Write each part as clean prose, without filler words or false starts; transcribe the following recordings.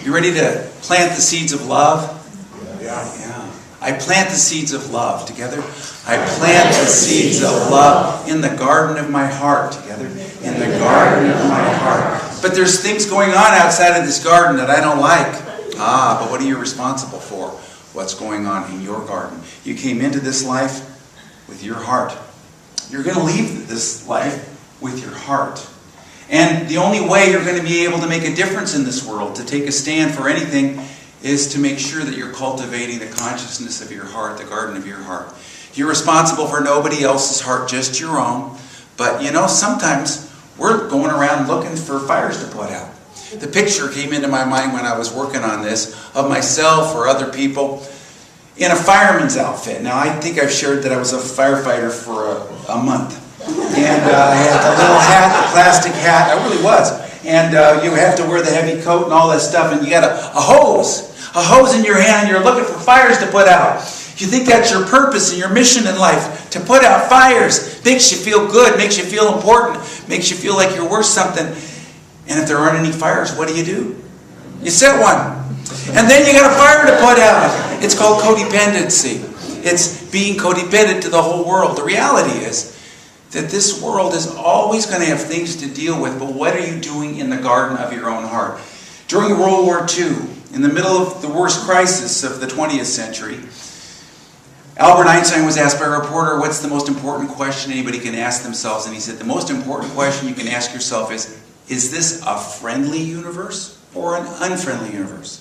You ready to plant the seeds of love? Yeah. Yeah. I plant the seeds of love together. I plant the seeds of love in the garden of my heart together. In the garden of my heart. But there's things going on outside of this garden that I don't like. But what are you responsible for? What's going on in your garden? You came into this life with your heart. You're going to leave this life with your heart. And the only way you're going to be able to make a difference in this world, to take a stand for anything, is to make sure that you're cultivating the consciousness of your heart, the garden of your heart. You're responsible for nobody else's heart, just your own. But sometimes we're going around looking for fires to put out. The picture came into my mind when I was working on this of myself or other people in a fireman's outfit. Now, I think I've shared that I was a firefighter for a month. And I had the little hat, the plastic hat. I really was. And you have to wear the heavy coat and all that stuff. And you got a hose in your hand. And you're looking for fires to put out. You think that's your purpose and your mission in life, to put out fires. Makes you feel good, makes you feel important, makes you feel like you're worth something. And if there aren't any fires, what do? You set one. And then you got a fire to put out. It's called codependency. It's being codependent to the whole world. The reality is that this world is always going to have things to deal with, but what are you doing in the garden of your own heart? During World War II, in the middle of the worst crisis of the 20th century, Albert Einstein was asked by a reporter, what's the most important question anybody can ask themselves? And he said, the most important question you can ask yourself is this a friendly universe or an unfriendly universe?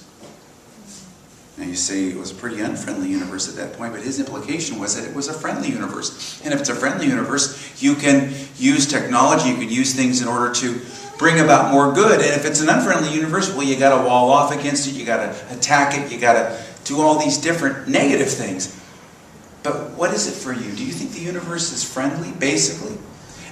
Now you say it was a pretty unfriendly universe at that point, but his implication was that it was a friendly universe. And if it's a friendly universe, you can use technology, you can use things in order to bring about more good. And if it's an unfriendly universe, well, you got to wall off against it, you got to attack it, you got to do all these different negative things. But what is it for you? Do you think the universe is friendly, basically?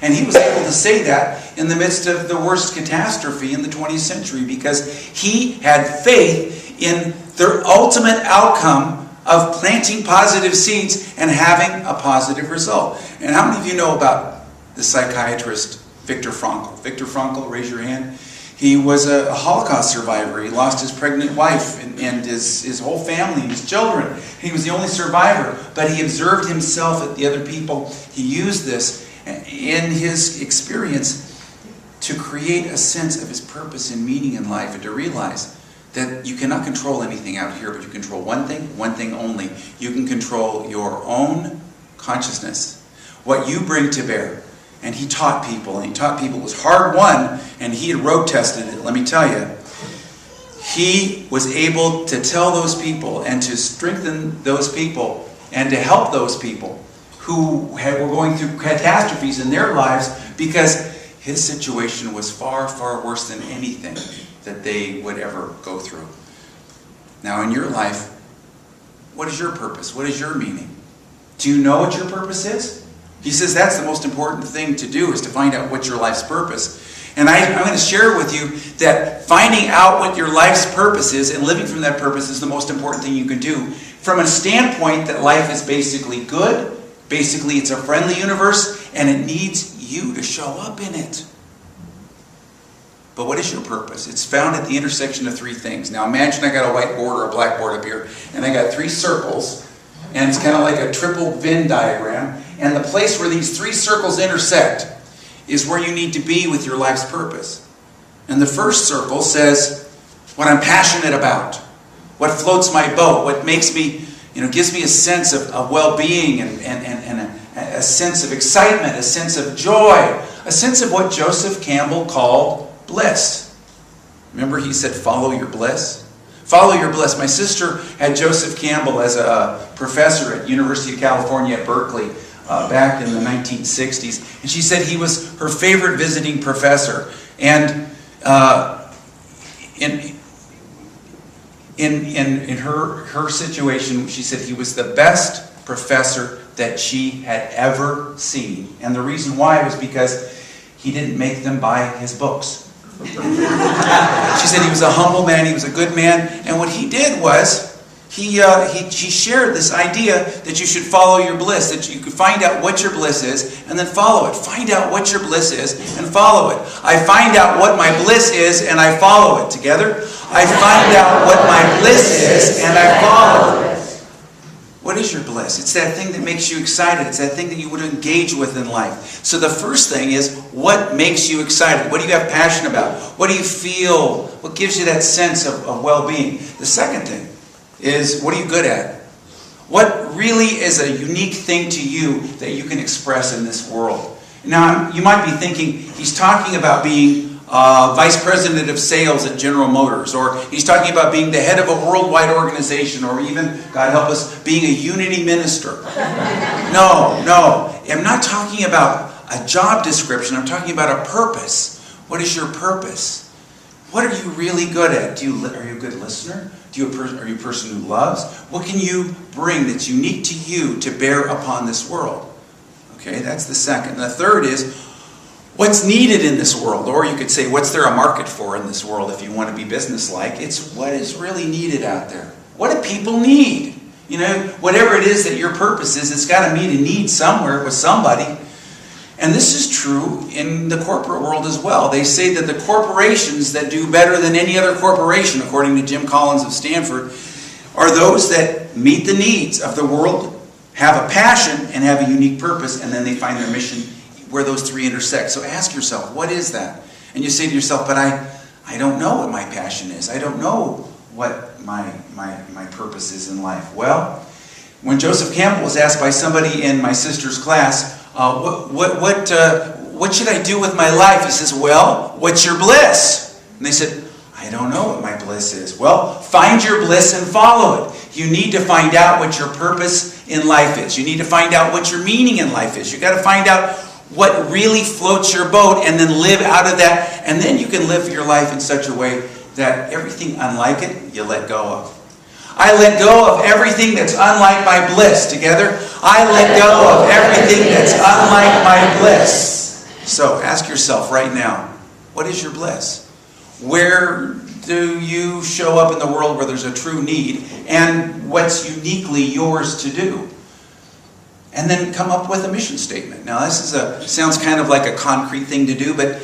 And he was able to say that in the midst of the worst catastrophe in the 20th century because he had faith in the ultimate outcome of planting positive seeds and having a positive result. And how many of you know about the psychiatrist Viktor Frankl? Viktor Frankl, raise your hand. He was a Holocaust survivor. He lost his pregnant wife and his whole family, his children. He was the only survivor, but he observed himself and the other people. He used this in his experience to create a sense of his purpose and meaning in life, and to realize that you cannot control anything out here, but you control one thing only. You can control your own consciousness, what you bring to bear. And he taught people, it was hard won, and he had road tested it, let me tell you. He was able to tell those people and to strengthen those people and to help those people who were going through catastrophes in their lives because his situation was far, far worse than anything that they would ever go through. Now in your life, what is your purpose? What is your meaning? Do you know what your purpose is? He says that's the most important thing to do, is to find out what's your life's purpose. And I'm going to share with you that finding out what your life's purpose is and living from that purpose is the most important thing you can do. From a standpoint that life is basically good, basically it's a friendly universe, and it needs you to show up in it. But what is your purpose? It's found at the intersection of three things. Now imagine I got a whiteboard or a blackboard up here, and I got three circles, and it's kind of like a triple Venn diagram. And the place where these three circles intersect is where you need to be with your life's purpose. And the first circle says what I'm passionate about, what floats my boat, what makes me, gives me a sense of well-being and a sense of excitement, a sense of joy, a sense of what Joseph Campbell called bliss. Remember he said, follow your bliss? Follow your bliss. My sister had Joseph Campbell as a professor at University of California at Berkeley back in the 1960s. And she said he was her favorite visiting professor. And in her situation, she said he was the best professor that she had ever seen. And the reason why was because he didn't make them buy his books. She said he was a humble man, he was a good man, and what he did was, he shared this idea that you should follow your bliss, that you could find out what your bliss is and then follow it. Find out what your bliss is and follow it. I find out what my bliss is and I follow it. Together? I find out what my bliss is and I follow it. What is your bliss? It's that thing that makes you excited. It's that thing that you would engage with in life. So the first thing is, what makes you excited? What do you have passion about? What do you feel? What gives you that sense of well-being? The second thing is, what are you good at? What really is a unique thing to you that you can express in this world? Now, you might be thinking, he's talking about being vice president of sales at General Motors, or he's talking about being the head of a worldwide organization, or even, God help us, being a unity minister. No. I'm not talking about a job description. I'm talking about a purpose. What is your purpose? What are you really good at? Are you a good listener? Are you a person who loves? What can you bring that's unique to you to bear upon this world? Okay, that's the second. And the third is, what's needed in this world? Or you could say, what's there a market for in this world if you want to be businesslike? It's what is really needed out there. What do people need? You know, whatever it is that your purpose is, it's got to meet a need somewhere with somebody. And this is true in the corporate world as well. They say that the corporations that do better than any other corporation, according to Jim Collins of Stanford, are those that meet the needs of the world, have a passion, and have a unique purpose, and then they find their mission where those three intersect. So ask yourself, what is that? And you say to yourself, but I don't know what my passion is. I don't know what my purpose is in life. Well, when Joseph Campbell was asked by somebody in my sister's class, what should I do with my life? He says, well, what's your bliss? And they said, I don't know what my bliss is. Well, find your bliss and follow it. You need to find out what your purpose in life is. You need to find out what your meaning in life is. You've got to find out what really floats your boat and then live out of that. And then you can live your life in such a way that everything unlike it, you let go of. I let go of everything that's unlike my bliss. Together, I let go of everything that's unlike my bliss. So ask yourself right now, what is your bliss? Where do you show up in the world where there's a true need? And what's uniquely yours to do? And then come up with a mission statement. Now this sounds kind of like a concrete thing to do, but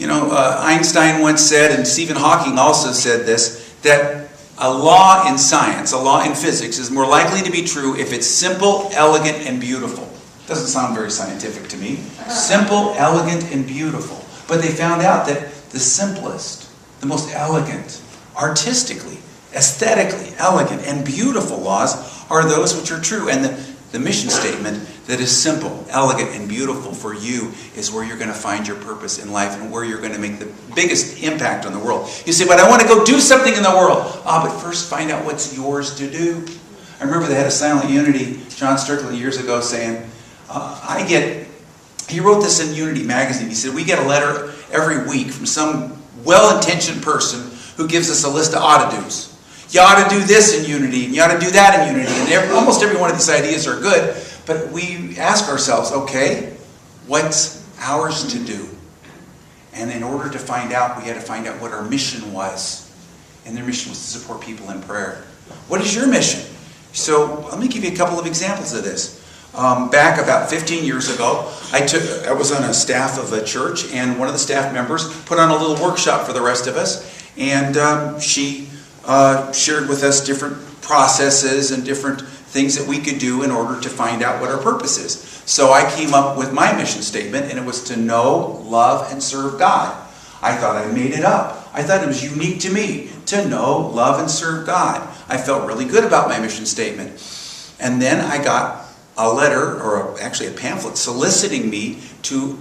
Einstein once said, and Stephen Hawking also said this, that a law in science, a law in physics, is more likely to be true if it's simple, elegant, and beautiful. Doesn't sound very scientific to me. Simple, elegant, and beautiful. But they found out that the simplest, the most elegant, artistically, aesthetically elegant, and beautiful laws are those which are true. And the mission statement that is simple, elegant, and beautiful for you is where you're going to find your purpose in life and where you're going to make the biggest impact on the world. You say, but I want to go do something in the world. But first find out what's yours to do. I remember the head of Silent Unity, John Strickland, years ago saying, he wrote this in Unity magazine. He said, we get a letter every week from some well-intentioned person who gives us a list of ought-to-dos. You ought to do this in Unity, and you ought to do that in Unity. And almost every one of these ideas are good, but we ask ourselves, okay, what's ours to do? And in order to find out, we had to find out what our mission was. And their mission was to support people in prayer. What is your mission? So let me give you a couple of examples of this. Back about 15 years ago, I was on a staff of a church, and one of the staff members put on a little workshop for the rest of us, and she shared with us different processes and different things that we could do in order to find out what our purpose is. So I came up with my mission statement, and it was to know, love, and serve God. I thought I made it up. I thought it was unique to me to know, love, and serve God. I felt really good about my mission statement. And then I got a letter, or actually a pamphlet, soliciting me to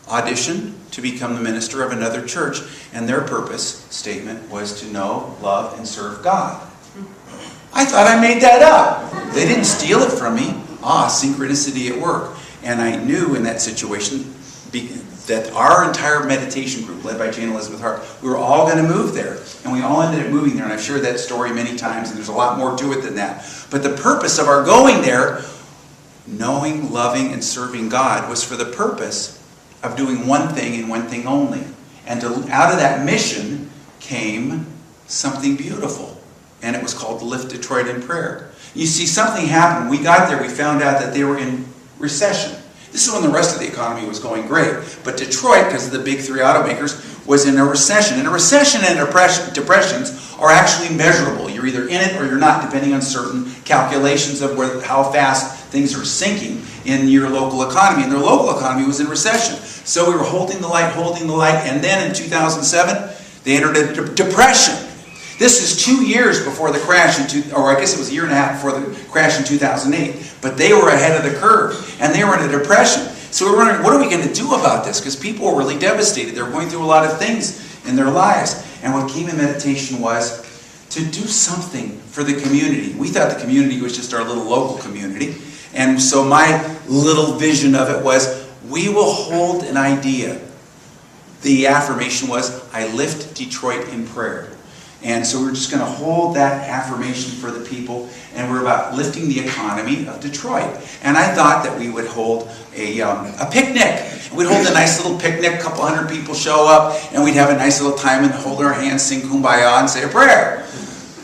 audition to become the minister of another church, and their purpose statement was to know, love, and serve God. I thought I made that up. They didn't steal it from me. Synchronicity at work. And I knew in that situation that our entire meditation group, led by Jane Elizabeth Hart, we were all going to move there. And we all ended up moving there, and I've shared that story many times, and there's a lot more to it than that. But the purpose of our going there, knowing, loving, and serving God, was for the purpose of doing one thing and one thing only. And out of that mission came something beautiful. and it was called Lift Detroit in Prayer. You see, something happened. We got there, we found out that they were in recession. This is when the rest of the economy was going great. But Detroit, because of the big three automakers, was in a recession. And a recession and depressions are actually measurable. You're either in it or you're not, depending on certain calculations of how fast things are sinking in your local economy. And their local economy was in recession. So we were holding the light, and then in 2007, they entered a depression. This is 2 years before the crash, or I guess it was a year and a half before the crash in 2008. But they were ahead of the curve, and they were in a depression. So we were wondering, what are we going to do about this? Because people were really devastated. They were going through a lot of things in their lives. And what came in meditation was to do something for the community. We thought the community was just our little local community. And so my little vision of it was, we will hold an idea. The affirmation was, I lift Detroit in prayer. And so we're just going to hold that affirmation for the people, and we're about lifting the economy of Detroit. And I thought that we would hold a picnic. We'd hold a nice little picnic, a couple hundred people show up, and we'd have a nice little time and hold our hands, sing Kumbaya, and say a prayer.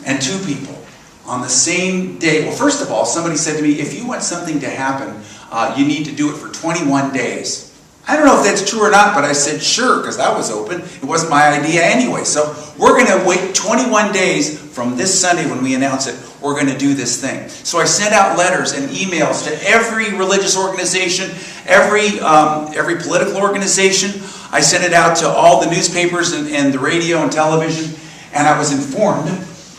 And 2 people on the same day. Well, first of all, somebody said to me, if you want something to happen, you need to do it for 21 days. I don't know if that's true or not, but I said sure, because that was open. It wasn't my idea anyway. So we're going to wait 21 days from this Sunday when we announce it. We're going to do this thing. So I sent out letters and emails to every religious organization, every political organization. I sent it out to all the newspapers and the radio and television. And I was informed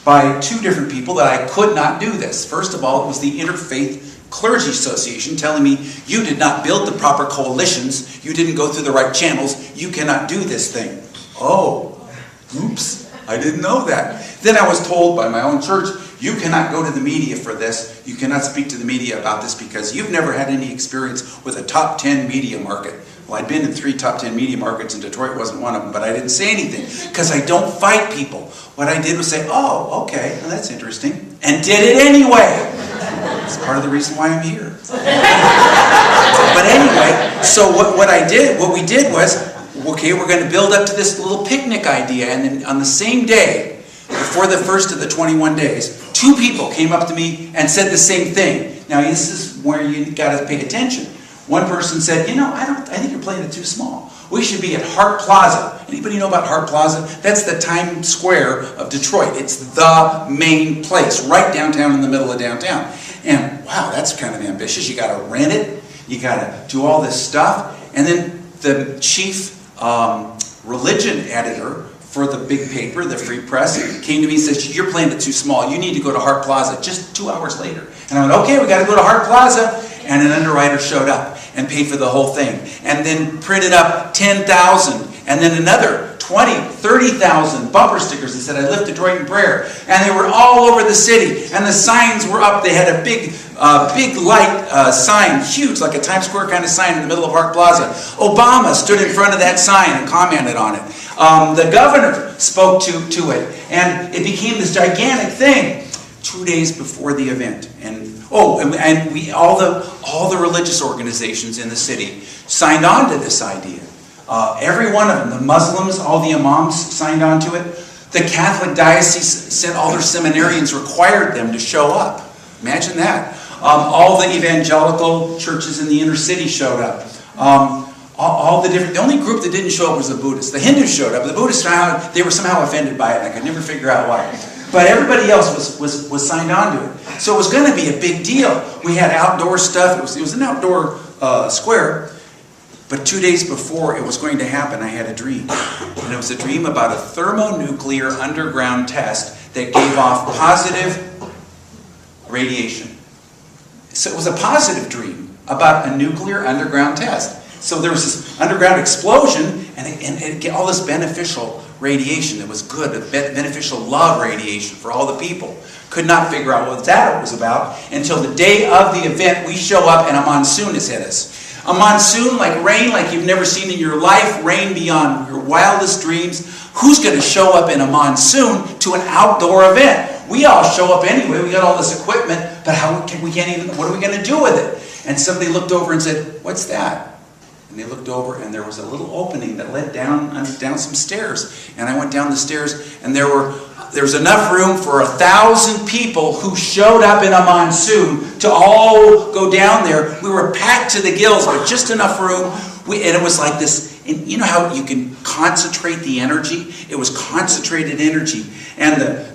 by 2 different people that I could not do this. First of all, it was the Interfaith Clergy Association telling me, you did not build the proper coalitions, you didn't go through the right channels, you cannot do this thing. Oh, oops, I didn't know that. Then I was told by my own church, you cannot go to the media for this, you cannot speak to the media about this because you've never had any experience with a top 10 media market. Well, I'd been in 3 top 10 media markets, and Detroit wasn't one of them, but I didn't say anything because I don't fight people. What I did was say, oh, okay, well, that's interesting, and did it anyway. It's part of the reason why I'm here. But anyway, so what we did was, okay, we're going to build up to this little picnic idea, and then on the same day, before the first of the 21 days, 2 people came up to me and said the same thing. Now, this is where you got to pay attention. One person said, I think you're playing it too small. We should be at Hart Plaza. Anybody know about Hart Plaza? That's the Times Square of Detroit. It's the main place, right downtown in the middle of downtown. And wow, that's kind of ambitious. You got to rent it. You got to do all this stuff. And then the chief religion editor for the big paper, the Free Press, came to me and said, you're playing it too small. You need to go to Hart Plaza just 2 hours later. And I went, okay, we got to go to Hart Plaza. And an underwriter showed up and paid for the whole thing. And then printed up 10,000. And then another 20, 30,000 bumper stickers that said, I lift Detroit in prayer. And they were all over the city. And the signs were up. They had a big light sign, huge, like a Times Square kind of sign in the middle of Hart Plaza. Obama stood in front of that sign and commented on it. The governor spoke to it. And it became this gigantic thing 2 days before the event. And all the religious organizations in the city signed on to this idea. Every one of them, the Muslims, all the imams signed on to it. The Catholic diocese sent all their seminarians, required them to show up. Imagine that. All the evangelical churches in the inner city showed up. The only group that didn't show up was the Buddhists. The Hindus showed up. The Buddhists, they were somehow offended by it. I could never figure out why. But everybody else was signed on to it. So it was going to be a big deal. We had outdoor stuff. It was an outdoor square. But 2 days before it was going to happen, I had a dream. And it was a dream about a thermonuclear underground test that gave off positive radiation. So it was a positive dream about a nuclear underground test. So there was this underground explosion, and it all this beneficial radiation that was good, beneficial love radiation for all the people. Could not figure out what that was about until the day of the event. We show up and a monsoon has hit us. A monsoon like rain like you've never seen in your life, rain beyond your wildest dreams. Who's going to show up in a monsoon to an outdoor event? We all show up anyway. We got all this equipment, but what are we going to do with it? And somebody looked over and said, what's that? And they looked over, and there was a little opening that led down some stairs. And I went down the stairs, and there were there was enough room for 1,000 people who showed up in a monsoon to all go down there. We were packed to the gills, but just enough room. And it was like this, and you know how you can concentrate the energy? It was concentrated energy. And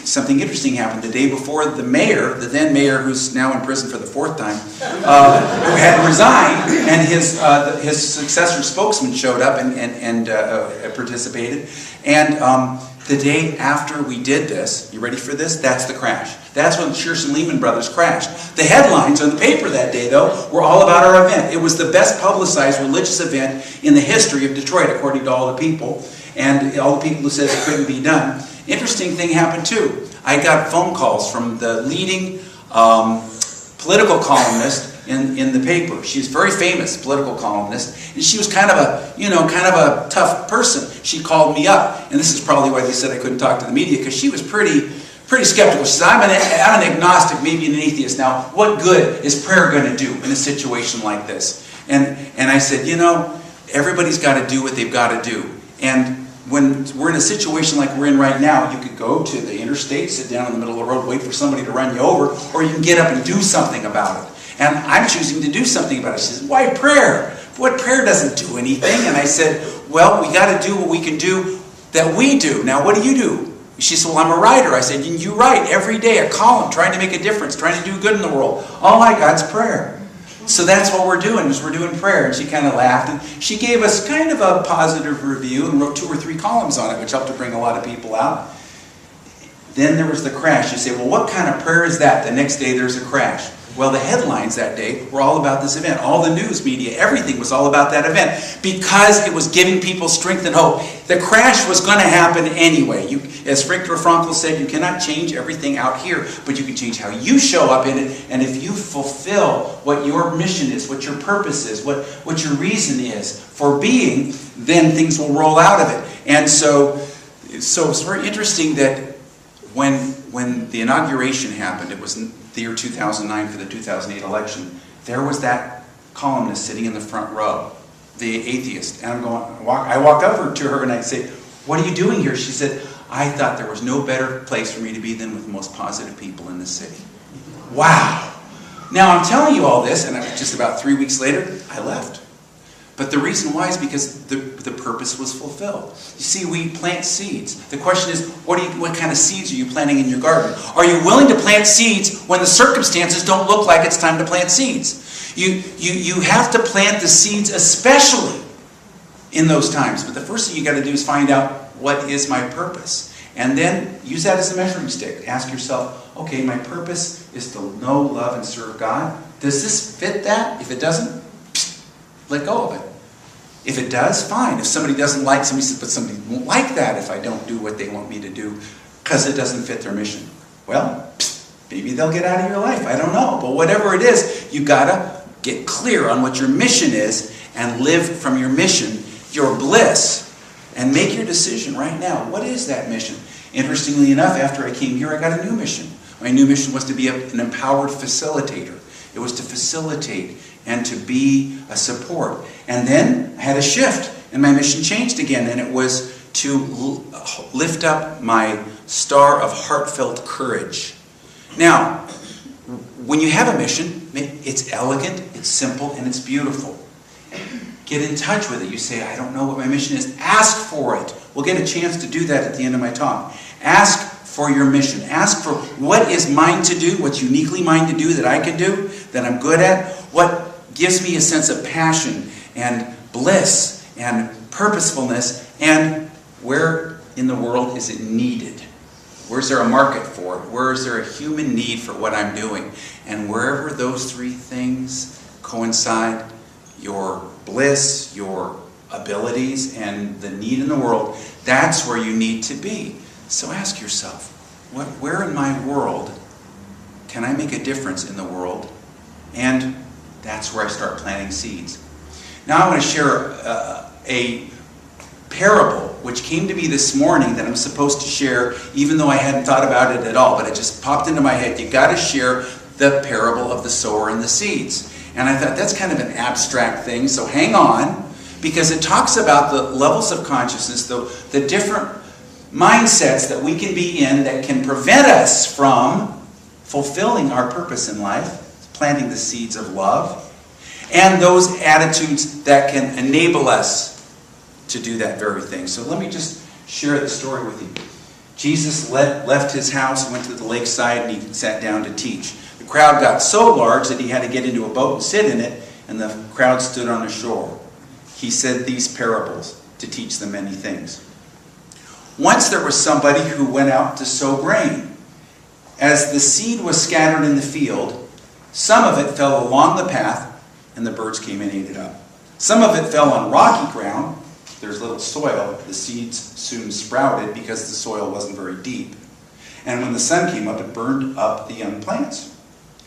something interesting happened the day before. The mayor, the then mayor, who's now in prison for the 4th time, who had resigned, and his successor spokesman showed up and participated. And the day after we did this, you ready for this? That's the crash. That's when Shearson Lehman Brothers crashed. The headlines on the paper that day, though, were all about our event. It was the best publicized religious event in the history of Detroit, according to all the people, and all the people who said it couldn't be done. Interesting thing happened too. I got phone calls from the leading political columnist in the paper. She's a very famous political columnist, and she was kind of a tough person. She called me up, and this is probably why they said I couldn't talk to the media, because she was pretty skeptical. She said, I'm an agnostic, maybe an atheist. Now, what good is prayer going to do in a situation like this? And I said, everybody's got to do what they've got to do. And when we're in a situation like we're in right now, you could go to the interstate, sit down in the middle of the road, wait for somebody to run you over, or you can get up and do something about it. And I'm choosing to do something about it. She says, why prayer? What, prayer doesn't do anything? And I said, well, we got to do what we can do that we do. Now, what do you do? She said, well, I'm a writer. I said, you write every day a column trying to make a difference, trying to do good in the world. All I got's prayer. So that's what we're doing, is we're doing prayer. And she kind of laughed, and she gave us kind of a positive review and wrote 2 or 3 columns on it, which helped to bring a lot of people out. Then there was the crash. You say, well, what kind of prayer is that? The next day there's a crash. Well, the headlines that day were all about this event. All the news media, everything was all about that event, because it was giving people strength and hope. The crash was going to happen anyway. As Viktor Frankl said, you cannot change everything out here, but you can change how you show up in it. And if you fulfill what your mission is, what your purpose is, what your reason is for being, then things will roll out of it. And so it's very interesting that when the inauguration happened, it was the year 2009 for the 2008 election, there was that columnist sitting in the front row, the atheist. And I walked over to her and I said, what are you doing here? She said, I thought there was no better place for me to be than with the most positive people in the city. Wow. Now I'm telling you all this, and just about 3 weeks later, I left. But the reason why is because the purpose was fulfilled. You see, we plant seeds. The question is, what kind of seeds are you planting in your garden? Are you willing to plant seeds when the circumstances don't look like it's time to plant seeds? You have to plant the seeds, especially in those times. But the first thing you got to do is find out, what is my purpose? And then use that as a measuring stick. Ask yourself, okay, my purpose is to know, love, and serve God. Does this fit that? If it doesn't, let go of it. If it does, fine. If somebody doesn't like, somebody says, but somebody won't like that if I don't do what they want me to do because it doesn't fit their mission. Well, maybe they'll get out of your life. I don't know. But whatever it is, you gotta get clear on what your mission is and live from your mission, your bliss, and make your decision right now. What is that mission? Interestingly enough, after I came here, I got a new mission. My new mission was to be an empowered facilitator. It was to facilitate and to be a support. And then I had a shift, and my mission changed again, and it was to lift up my star of heartfelt courage. Now, when you have a mission, it's elegant, it's simple, and it's beautiful. Get in touch with it. You say, I don't know what my mission is. Ask for it. We'll get a chance to do that at the end of my talk. Ask for your mission. Ask for what is mine to do, what's uniquely mine to do that I can do, that I'm good at, what gives me a sense of passion and bliss and purposefulness, and where in the world is it needed? Where's there a market for it? Where is there a human need for what I'm doing? And wherever those 3 things coincide, your bliss, your abilities, and the need in the world, that's where you need to be. So ask yourself, where in my world can I make a difference in the world? And that's where I start planting seeds. Now I want to share a parable which came to me this morning that I'm supposed to share, even though I hadn't thought about it at all, but it just popped into my head. You got to share the parable of the sower and the seeds. And I thought that's kind of an abstract thing, so hang on, because it talks about the levels of consciousness, the different mindsets that we can be in that can prevent us from fulfilling our purpose in life, planting the seeds of love, and those attitudes that can enable us to do that very thing. So let me just share the story with you. Jesus left his house, went to the lakeside, and he sat down to teach. The crowd got so large that he had to get into a boat and sit in it, and the crowd stood on the shore. He said these parables to teach them many things. Once there was somebody who went out to sow grain. As the seed was scattered in the field, some of it fell along the path, and the birds came and ate it up. Some of it fell on rocky ground. There's little soil. The seeds soon sprouted because the soil wasn't very deep. And when the sun came up, it burned up the young plants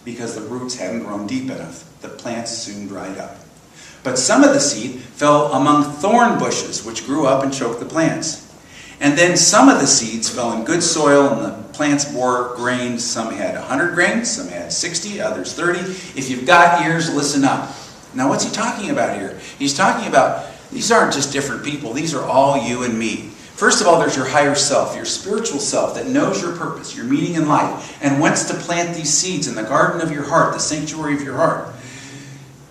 because the roots hadn't grown deep enough. The plants soon dried up. But some of the seed fell among thorn bushes, which grew up and choked the plants. And then some of the seeds fell in good soil, and the plants bore grain. Some had 100 grains, some had 60, others 30. If you've got ears, listen up. Now, what's he talking about here? He's talking about, these aren't just different people. These are all you and me. First of all, there's your higher self, your spiritual self that knows your purpose, your meaning in life, and wants to plant these seeds in the garden of your heart, the sanctuary of your heart.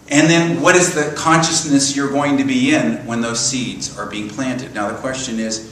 And then what is the consciousness you're going to be in when those seeds are being planted? Now, the question is,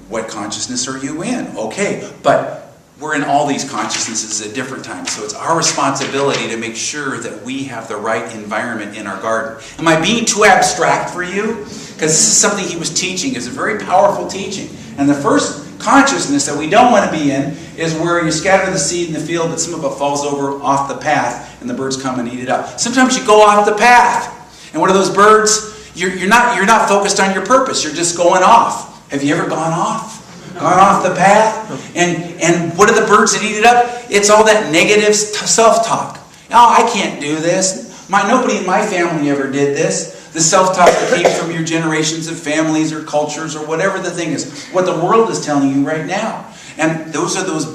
what consciousness are you in? Okay, but we're in all these consciousnesses at different times, so it's our responsibility to make sure that we have the right environment in our garden. Am I being too abstract for you? Because this is something he was teaching. It's a very powerful teaching. And the first consciousness that we don't want to be in is where you scatter the seed in the field, but some of it falls over off the path, and the birds come and eat it up. Sometimes you go off the path, and what are those birds? You're not focused on your purpose. You're just going off. Have you ever gone off? Gone off the path? And what are the birds that eat it up? It's all that negative self-talk. Oh, I can't do this. Nobody in my family ever did this. The self-talk that came from your generations of families or cultures or whatever the thing is. What the world is telling you right now. And those are those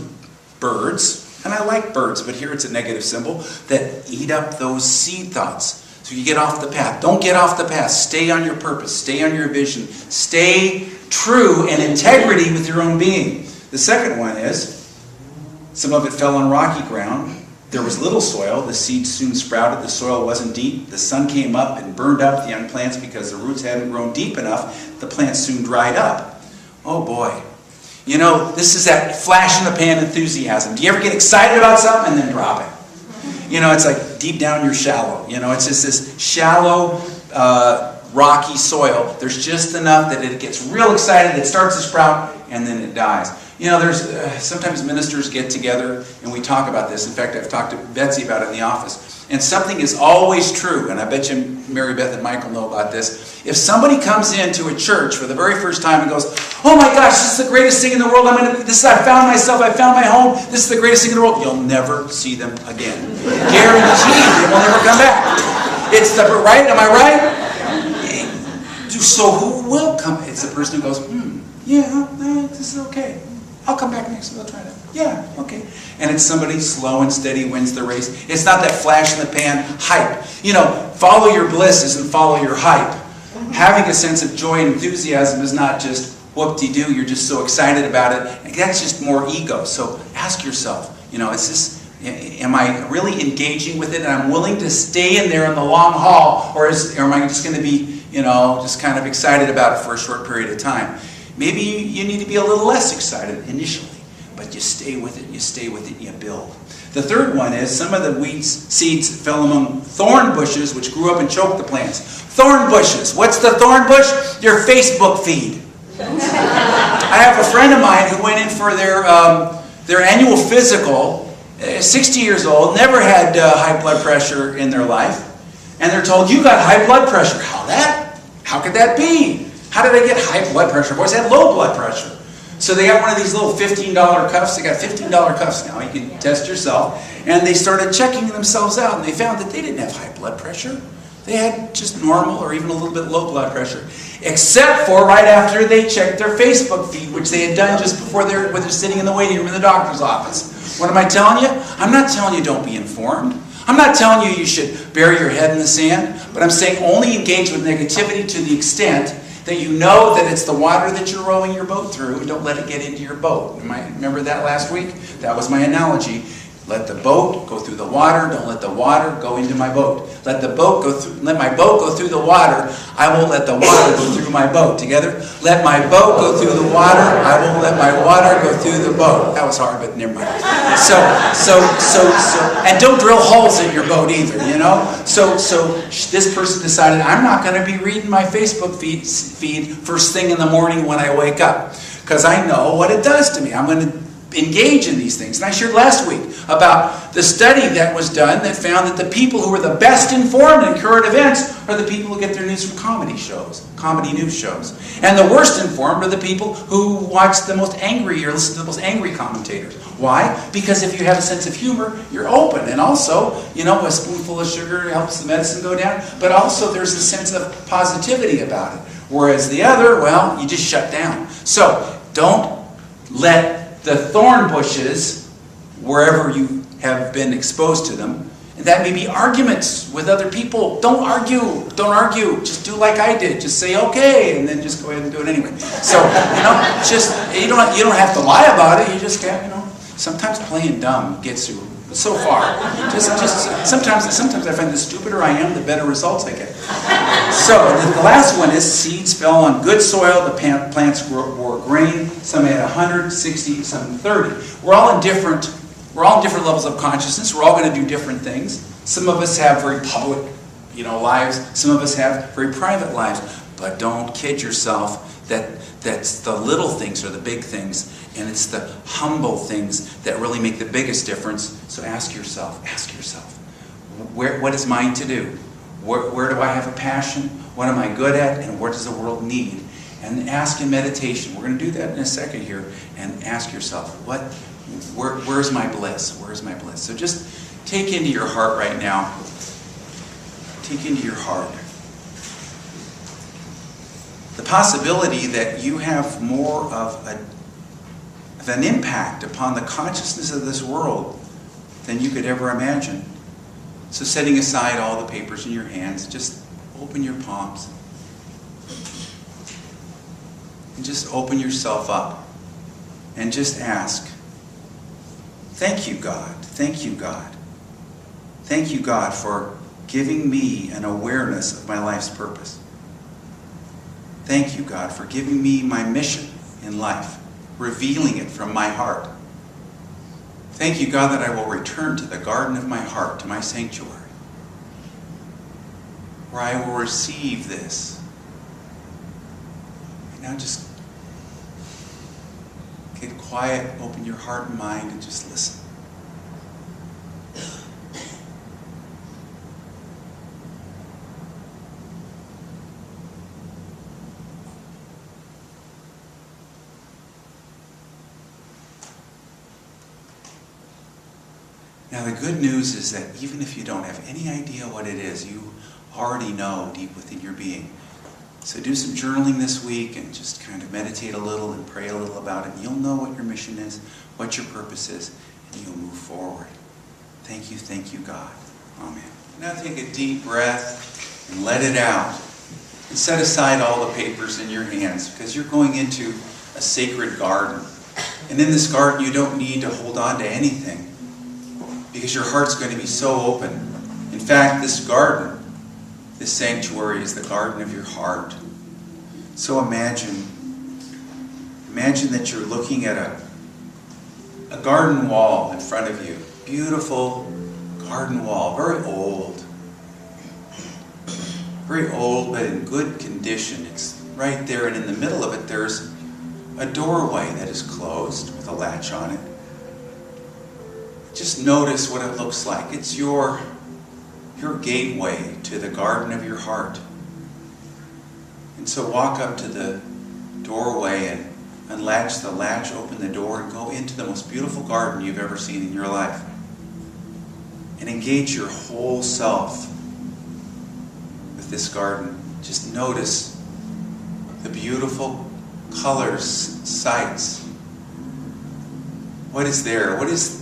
birds, and I like birds, but here it's a negative symbol, that eat up those seed thoughts. So you get off the path. Don't get off the path. Stay on your purpose. Stay on your vision. Stay true and integrity with your own being. The second one is, some of it fell on rocky ground. There was little soil. The seed soon sprouted. The soil wasn't deep. The sun came up and burned up the young plants because the roots hadn't grown deep enough. The plants soon dried up. Oh boy. You know, this is that flash in the pan enthusiasm. Do you ever get excited about something and then drop it? You know, it's like deep down you're shallow. You know, it's just this shallow, rocky soil. There's just enough that it gets real excited, it starts to sprout, and then it dies. You know, there's sometimes ministers get together and we talk about this. In fact, I've talked to Betsy about it in the office. And something is always true, and I bet you Mary Beth and Michael know about this. If somebody comes into a church for the very first time and goes, oh my gosh, this is the greatest thing in the world. I found myself, I found my home. This is the greatest thing in the world. You'll never see them again. Guaranteed, they will never come back. Right? Am I right? So who will come? It's the person who goes, this is okay. I'll come back next week. I'll try that. Yeah, okay. And it's somebody slow and steady wins the race. It's not that flash in the pan hype. You know, follow your bliss isn't follow your hype. Having a sense of joy and enthusiasm is not just whoop-de-doo, you're just so excited about it. That's just more ego. So ask yourself, you know, am I really engaging with it and I'm willing to stay in there in the long haul, or am I just going to be, you know, just kind of excited about it for a short period of time? Maybe you need to be a little less excited initially, but you stay with it, and you build. The third one is some of the seeds fell among thorn bushes, which grew up and choked the plants. Thorn bushes. What's the thorn bush? Your Facebook feed. I have a friend of mine who went in for their annual physical, 60 years old, never had high blood pressure in their life, and they're told, you got high blood pressure. How could that be? How did I get high blood pressure? Boys had low blood pressure. So they got one of these little $15 cuffs. They got $15 cuffs now. You can test yourself. And they started checking themselves out, and they found that they didn't have high blood pressure. They had just normal or even a little bit low blood pressure. Except for right after they checked their Facebook feed, which they had done just before when they're sitting in the waiting room in the doctor's office. What am I telling you? I'm not telling you don't be informed. I'm not telling you you should bury your head in the sand. But I'm saying only engage with negativity to the extent that you know that it's the water that you're rowing your boat through, and don't let it get into your boat. Remember that last week? That was my analogy. Let the boat go through the water. Don't let the water go into my boat. Let my boat go through the water. I won't let the water go through my boat. Together? Let my boat go through the water. I won't let my water go through the boat. That was hard, but never mind. And don't drill holes in your boat either, you know? So this person decided, I'm not going to be reading my Facebook feed first thing in the morning when I wake up, because I know what it does to me. I'm going to engage in these things. And I shared last week about the study that was done that found that the people who are the best informed in current events are the people who get their news from comedy news shows. And the worst informed are the people who watch the most angry or listen to the most angry commentators. Why? Because if you have a sense of humor, you're open. And also, you know, a spoonful of sugar helps the medicine go down. But also there's a sense of positivity about it. Whereas the other, well, you just shut down. So don't let the thorn bushes, wherever you have been exposed to them, and that may be arguments with other people. Don't argue. Don't argue. Just do like I did. Just say okay, and then just go ahead and do it anyway. So, you know, just you don't have to lie about it. You just got, you know. Sometimes playing dumb gets you so far. Sometimes I find the stupider I am, the better results I get. So the last one is seeds fell on good soil. The plants bore grain. Some had 100, 60, some 30. We're all in different levels of consciousness. We're all going to do different things. Some of us have very public, you know, lives. Some of us have very private lives. But don't kid yourself that's the little things are the big things. And it's the humble things that really make the biggest difference. So ask yourself, what is mine to do? Where do I have a passion? What am I good at? And what does the world need? And ask in meditation. We're going to do that in a second here. And ask yourself, where's my bliss? Where's my bliss? So just take into your heart right now. Take into your heart the possibility that you have more of an impact upon the consciousness of this world than you could ever imagine. So setting aside all the papers in your hands, just open your palms. And just open yourself up. And just ask, thank you, God. Thank you, God. Thank you, God, for giving me an awareness of my life's purpose. Thank you, God, for giving me my mission in life, revealing it from my heart. Thank you, God, that I will return to the garden of my heart, to my sanctuary, where I will receive this. And now just get quiet, open your heart and mind, and just listen. Now the good news is that even if you don't have any idea what it is, you already know deep within your being. So do some journaling this week and just kind of meditate a little and pray a little about it. You'll know what your mission is, what your purpose is, and you'll move forward. Thank you, God. Amen. Now take a deep breath and let it out. And set aside all the papers in your hands, because you're going into a sacred garden. And in this garden you don't need to hold on to anything, because your heart's going to be so open. In fact, this garden, this sanctuary, is the garden of your heart. So imagine that you're looking at a garden wall in front of you. Beautiful garden wall, very old. Very old, but in good condition. It's right there, and in the middle of it there's a doorway that is closed with a latch on it. Just notice what it looks like. It's your gateway to the garden of your heart. And so walk up to the doorway and unlatch the latch, open the door, and go into the most beautiful garden you've ever seen in your life. And engage your whole self with this garden. Just notice the beautiful colors, sights. What is there? What is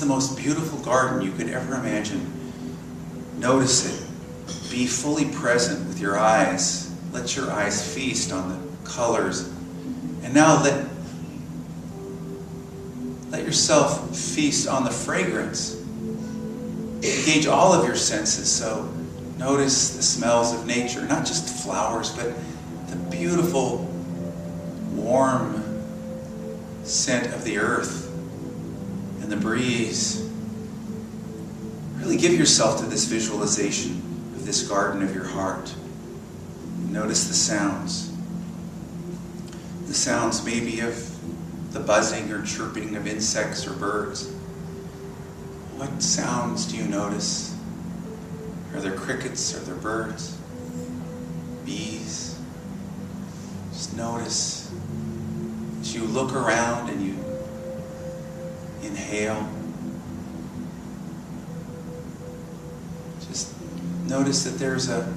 the most beautiful garden you could ever imagine? Notice it. Be fully present with your eyes. let your eyes feast on the colors. And now let yourself feast on the fragrance. Engage all of your senses. So notice the smells of nature, not just flowers, but the beautiful, warm scent of the earth and the breeze. Really give yourself to this visualization of this garden of your heart. Notice the sounds. The sounds maybe of the buzzing or chirping of insects or birds. What sounds do you notice? Are there crickets? Are there birds? Bees? Just notice as you look around and you inhale. Just notice that there's a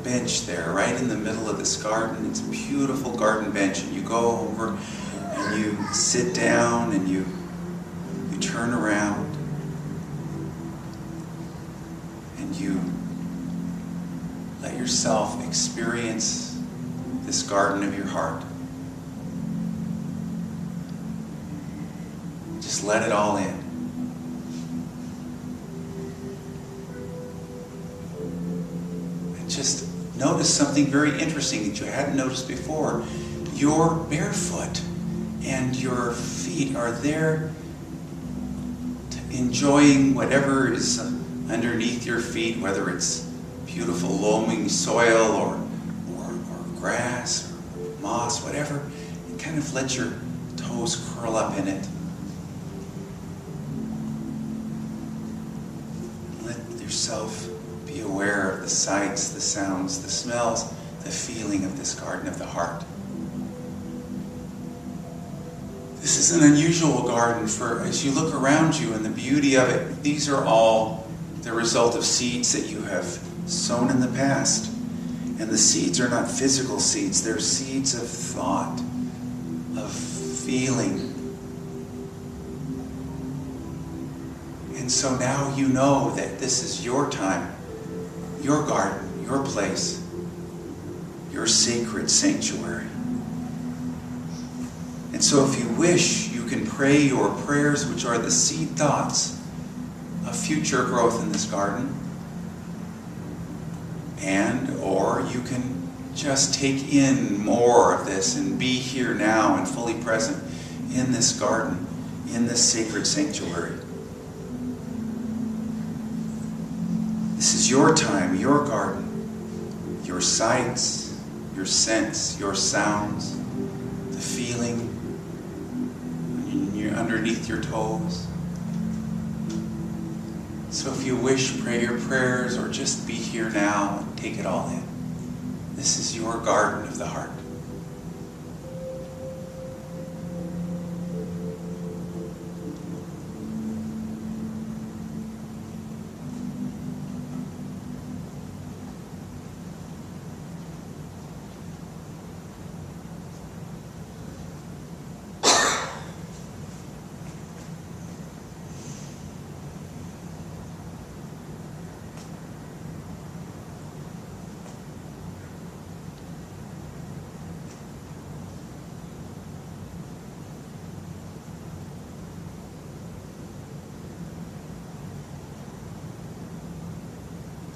bench there right in the middle of this garden. It's a beautiful garden bench, and you go over and you sit down and you turn around and you let yourself experience this garden of your heart. Just let it all in. And just notice something very interesting that you hadn't noticed before. You're barefoot and your feet are there enjoying whatever is underneath your feet, whether it's beautiful loamy soil or grass or moss, whatever. And kind of let your toes curl up in it. Let yourself be aware of the sights, the sounds, the smells, the feeling of this garden of the heart. This is an unusual garden, for as you look around you and the beauty of it, these are all the result of seeds that you have sown in the past. And the seeds are not physical seeds, they're seeds of thought, of feeling. And so now you know that this is your time, your garden, your place, your sacred sanctuary. And so if you wish, you can pray your prayers, which are the seed thoughts of future growth in this garden. Or you can just take in more of this and be here now and fully present in this garden, in this sacred sanctuary. This is your time, your garden, your sights, your scents, your sounds, the feeling underneath your toes. So if you wish, pray your prayers or just be here now and take it all in. This is your garden of the heart.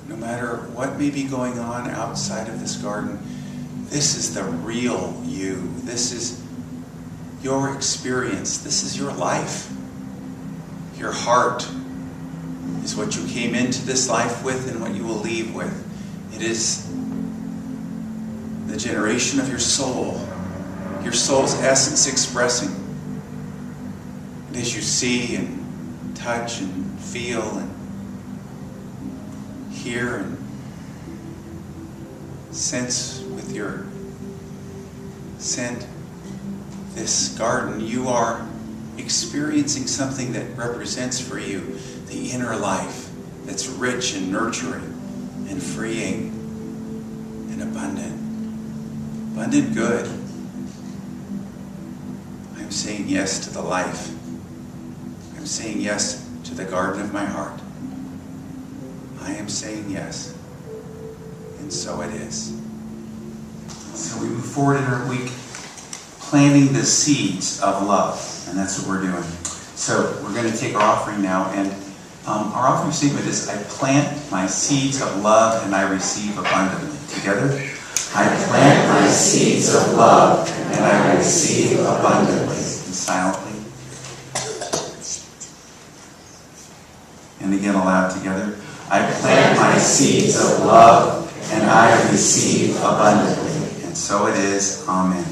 No matter what may be going on outside of this garden, this is the real you. This is your experience. This is your life. Your heart is what you came into this life with and what you will leave with. It is the generation of your soul's essence expressing. And as you see and touch and feel and hear and sense with your scent this garden, you are experiencing something that represents for you the inner life that's rich and nurturing and freeing and abundant. Abundant good. I'm saying yes to the life. I'm saying yes to the garden of my heart. I am saying yes, and so it is. So we move forward in our week planting the seeds of love, and that's what we're doing. So we're going to take our offering now, and our offering statement is, I plant my seeds of love and I receive abundantly. Together, I plant my seeds of love and I receive abundantly. And silently. And again aloud together. I plant my seeds of love and I receive abundantly. And so it is. Amen.